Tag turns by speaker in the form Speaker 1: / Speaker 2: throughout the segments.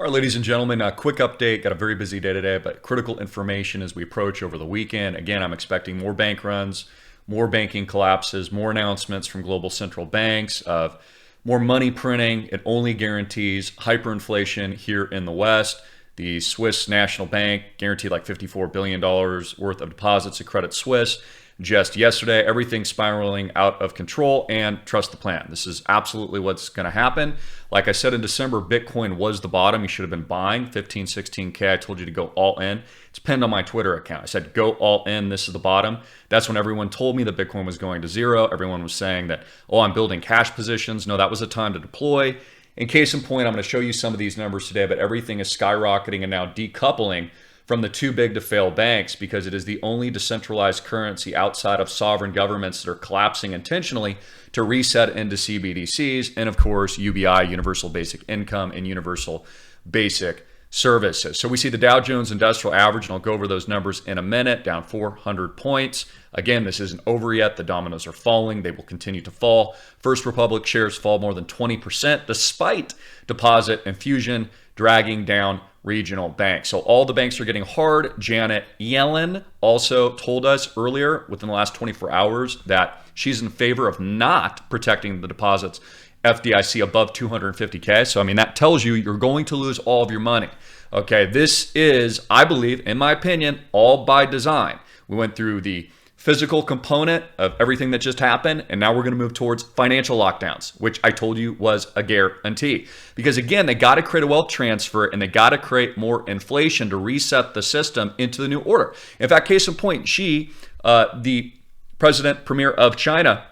Speaker 1: right, ladies and gentlemen, a quick update. Got a very busy day today, but critical information as we approach over the weekend. Again, I'm expecting more bank runs, more banking collapses, more announcements from global central banks of more money printing. It only guarantees hyperinflation here in the West. The Swiss National Bank guaranteed like $54 billion worth of deposits at Credit Suisse just yesterday. Everything spiraling out of control, and trust the plan. This is absolutely what's going to happen. Like I said in December, Bitcoin was the bottom. You should have been buying 15, 16K. I told you to go all in. It's pinned on my Twitter account. I said, go all in. This is the bottom. That's when everyone told me that Bitcoin was going to zero. Everyone was saying that, oh, I'm building cash positions. No, that was a time to deploy. In case in point, I'm going to show you some of these numbers today, but everything is skyrocketing and now decoupling from the too big to fail banks, because it is the only decentralized currency outside of sovereign governments that are collapsing intentionally to reset into CBDCs, and of course UBI, Universal Basic Income, and Universal Basic Services. So we see the Dow Jones Industrial Average, and I'll go over those numbers in a minute, down 400 points. Again, this isn't over yet. The dominoes are falling. They will continue to fall. First Republic shares fall more than 20% despite deposit infusion dragging down regional banks. So all the banks are getting hard. Janet Yellen also told us earlier within the last 24 hours that she's in favor of not protecting the deposits FDIC above 250K. So, I mean, that tells you you're going to lose all of your money. Okay, this is, I believe, in my opinion, all by design. We went through the physical component of everything that just happened, and now we're going to move towards financial lockdowns, which I told you was a guarantee. Because again, they got to create a wealth transfer, and they got to create more inflation to reset the system into the new order. In fact, case in point, Xi, the president premier of China,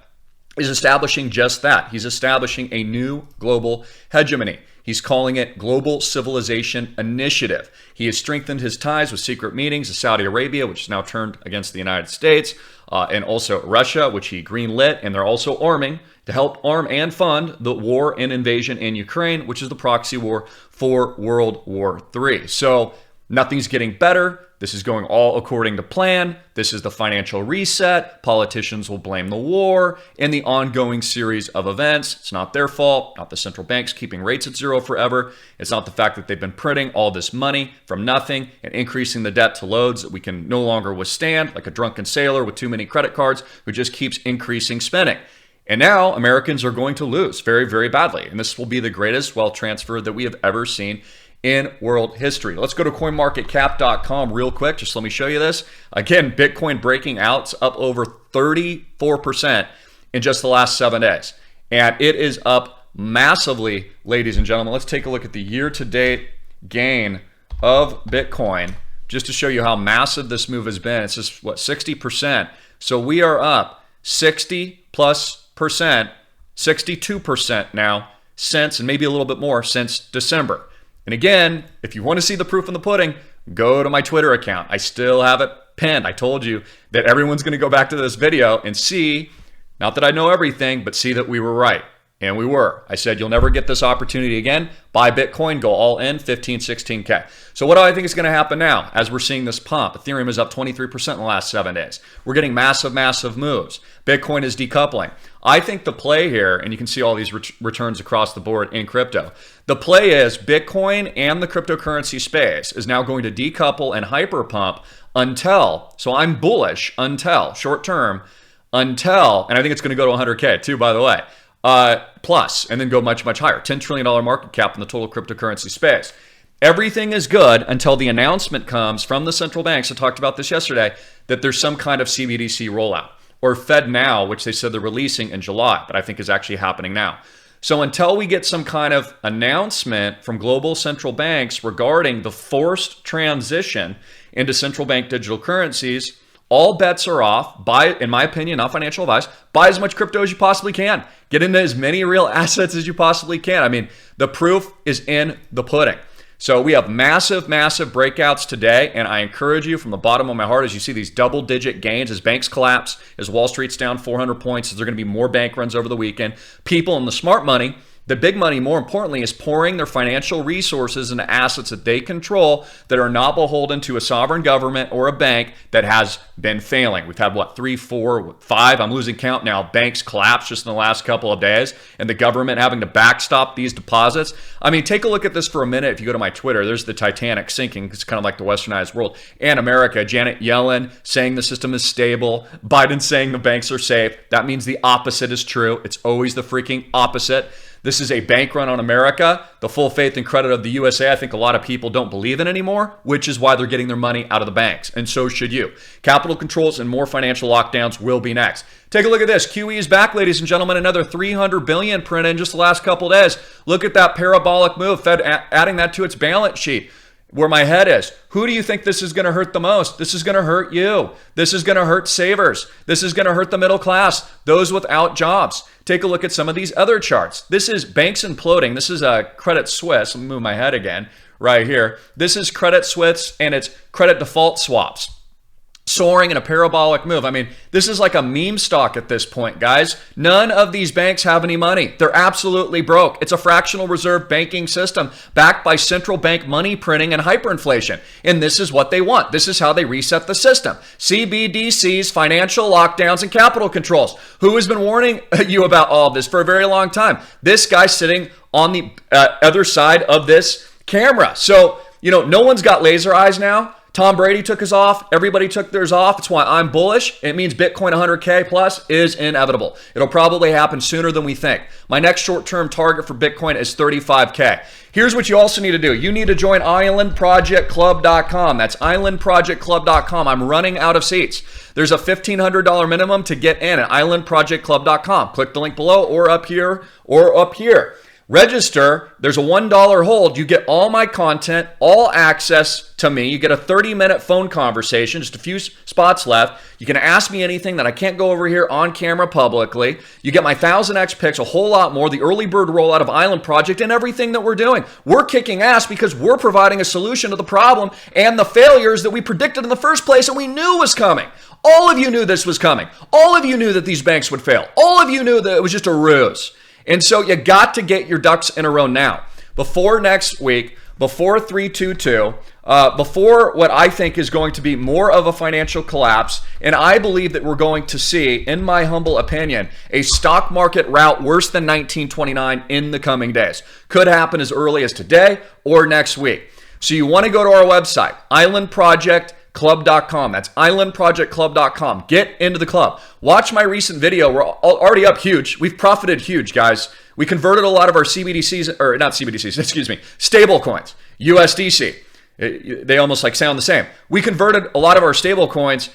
Speaker 1: is establishing just that. He's establishing a new global hegemony. He's calling it Global Civilization Initiative. He has strengthened his ties with secret meetings with Saudi Arabia, which is now turned against the United States, and also Russia, which he greenlit, and they're also arming to help arm and fund the war and invasion in Ukraine, which is the proxy war for World War III. So nothing's getting better. This is going all according to plan. This is the financial reset. Politicians will blame the war and the ongoing series of events. It's not their fault, not the central banks keeping rates at zero forever. It's not the fact that they've been printing all this money from nothing and increasing the debt to loads that we can no longer withstand, like a drunken sailor with too many credit cards who just keeps increasing spending. And now Americans are going to lose very, very badly. And this will be the greatest wealth transfer that we have ever seen in world history. Let's go to coinmarketcap.com real quick. Just let me show you this. Again, Bitcoin breaking out. It's up over 34% in just the last 7 days. And it is up massively, ladies and gentlemen. Let's take a look at the year-to-date gain of Bitcoin just to show you how massive this move has been. It's just, what, 60%. So we are up 60+%, 62% now since, and maybe a little bit more since December. And again, if you want to see the proof in the pudding, go to my Twitter account. I still have it pinned. I told you that everyone's going to go back to this video and see, not that I know everything, but see that we were right. And we were. I said, you'll never get this opportunity again. Buy Bitcoin, go all in, 15, 16K. So what do I think is going to happen now as we're seeing this pump? Ethereum is up 23% in the last 7 days. We're getting massive, massive moves. Bitcoin is decoupling. I think the play here, and you can see all these returns across the board in crypto, the play is Bitcoin and the cryptocurrency space is now going to decouple and hyperpump until, so I'm bullish until, short term, until, and I think it's going to go to 100K too, by the way, plus, and then go much, much higher. $10 trillion market cap in the total cryptocurrency space. Everything is good until the announcement comes from the central banks. I talked about this yesterday, that there's some kind of CBDC rollout, or Fed Now, which they said they're releasing in July, but I think is actually happening now. So until we get some kind of announcement from global central banks regarding the forced transition into central bank digital currencies, all bets are off. Buy, in my opinion, not financial advice, buy as much crypto as you possibly can. Get into as many real assets as you possibly can. I mean, the proof is in the pudding. So we have massive, massive breakouts today, and I encourage you from the bottom of my heart as you see these double-digit gains as banks collapse, as Wall Street's down 400 points, as there are going to be more bank runs over the weekend. People in the smart money The big money, more importantly, is pouring their financial resources into assets that they control that are not beholden to a sovereign government or a bank that has been failing. We've had, what, 3, 4, 5, I'm losing count now, banks collapse just in the last couple of days, and the government having to backstop these deposits. I mean, take a look at this for a minute. If you go to my Twitter, there's the Titanic sinking. It's kind of like the westernized world. And America, Janet Yellen saying the system is stable, Biden saying the banks are safe. That means the opposite is true. It's always the freaking opposite. This is a bank run on America. The full faith and credit of the USA, I think a lot of people don't believe in anymore, which is why they're getting their money out of the banks. And so should you. Capital controls and more financial lockdowns will be next. Take a look at this. QE is back, ladies and gentlemen. Another $300 billion printed in just the last couple of days. Look at that parabolic move. Fed adding that to its balance sheet. Where my head is, who do you think this is going to hurt the most? This is going to hurt you. This is going to hurt savers. This is going to hurt the middle class, those without jobs. Take a look at some of these other charts. This is banks imploding. This is a Credit Suisse. Let me move my head again right here. This is Credit Suisse and its credit default swaps. Soaring in a parabolic move. I mean, this is like a meme stock at this point, guys. None of these banks have any money. They're absolutely broke. It's a fractional reserve banking system backed by central bank money printing and hyperinflation. And this is what they want. This is how they reset the system. CBDCs, financial lockdowns, and capital controls. Who has been warning you about all of this for a very long time? This guy sitting on the other side of this camera. So, no one's got laser eyes now. Tom Brady took his off. Everybody took theirs off. That's why I'm bullish. It means Bitcoin 100K plus is inevitable. It'll probably happen sooner than we think. My next short-term target for Bitcoin is 35K. Here's what you also need to do. You need to join islandprojectclub.com. That's islandprojectclub.com. I'm running out of seats. There's a $1,500 minimum to get in at islandprojectclub.com. Click the link below or up here or up here. Register. There's a $1 hold. You get all my content, all access to me. You get a 30-minute phone conversation, just a few spots left. You can ask me anything that I can't go over here on camera publicly. You get my 1000x picks, a whole lot more, the early bird rollout of Island Project, and everything that we're doing. We're kicking ass because we're providing a solution to the problem and the failures that we predicted in the first place and we knew was coming. All of you knew this was coming. All of you knew that these banks would fail. All of you knew that it was just a ruse. And so you got to get your ducks in a row now. Before next week, before 322, before what I think is going to be more of a financial collapse, and I believe that we're going to see, in my humble opinion, a stock market rout worse than 1929 in the coming days. Could happen as early as today or next week. So you want to go to our website, islandprojectclub.com. That's islandprojectclub.com. Get into the club. Watch my recent video. We're already up huge. We've profited huge, guys. We converted a lot of our CBDCs, or not CBDCs, excuse me, stable coins, USDC. They almost sound the same. We converted a lot of our stable coins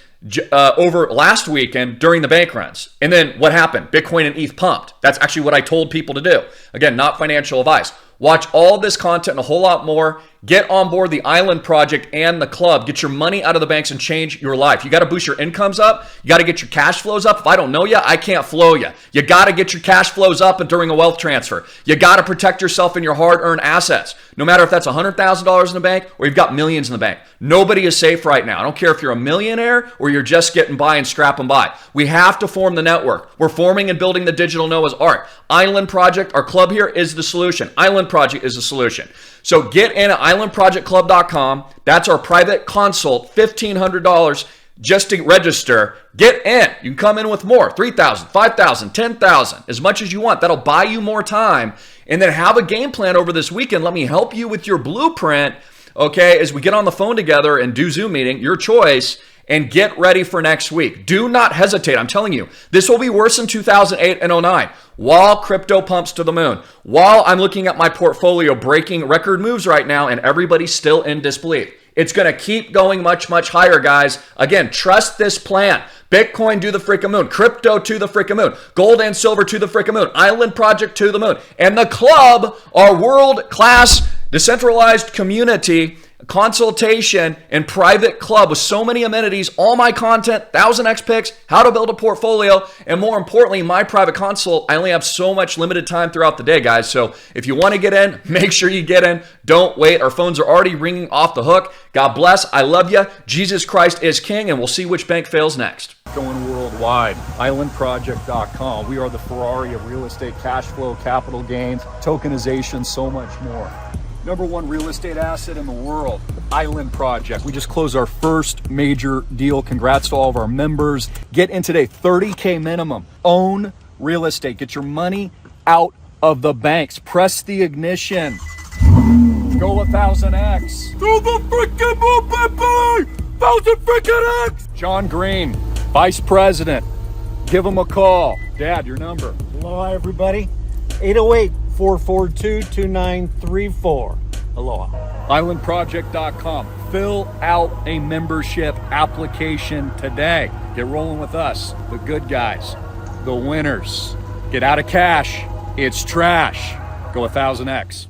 Speaker 1: over last weekend during the bank runs. And then what happened? Bitcoin and ETH pumped. That's actually what I told people to do. Again, not financial advice. Watch all this content and a whole lot more. Get on board the Island Project and the club. Get your money out of the banks and change your life. You got to boost your incomes up. You got to get your cash flows up. If I don't know you, I can't flow you. You got to get your cash flows up and during a wealth transfer. You got to protect yourself and your hard-earned assets. No matter if that's $100,000 in the bank or you've got millions in the bank. Nobody is safe right now. I don't care if you're a millionaire or you're just getting by and scrapping by. We have to form the network. We're forming and building the digital Noah's Ark. Island Project, our club here, is the solution. Island Project is the solution. So get in at islandprojectclub.com. That's our private consult, $1,500 just to register. Get in. You can come in with more, 3,000, 5,000, 10,000, as much as you want. That'll buy you more time. And then have a game plan over this weekend. Let me help you with your blueprint, okay, as we get on the phone together and do Zoom meeting, your choice, and get ready for next week. Do not hesitate. I'm telling you, this will be worse than 2008 and 09. While crypto pumps to the moon, while I'm looking at my portfolio breaking record moves right now and everybody's still in disbelief. It's going to keep going much, much higher, guys. Again, trust this plan. Bitcoin to the freaking moon. Crypto to the freaking moon. Gold and silver to the freaking moon. Island Project to the moon. And the club, our world-class decentralized community consultation and private club with so many amenities, all my content, 1000x picks, how to build a portfolio, and more importantly, my private consult. I only have so much limited time throughout the day, guys. So if you want to get in, make sure you get in. Don't wait. Our phones are already ringing off the hook. God bless. I love you. Jesus Christ is King, and we'll see which bank fails next.
Speaker 2: Going worldwide. Islandproject.com. We are the Ferrari of real estate, cash flow, capital gains, tokenization, so much more. #1 real estate asset in the world, Island Project. We just closed our first major deal. Congrats to all of our members. Get in today, $30K minimum. Own real estate. Get your money out of the banks. Press the ignition. Go 1000x. Do the freaking move, baby! 1000 freaking X! John Greene, Vice President. Give him a call. Dad, your number.
Speaker 3: Aloha, everybody. 808-442-2934. Aloha.
Speaker 2: Islandproject.com. Fill out a membership application today. Get rolling with us, the good guys, the winners. Get out of cash. It's trash. Go 1000x.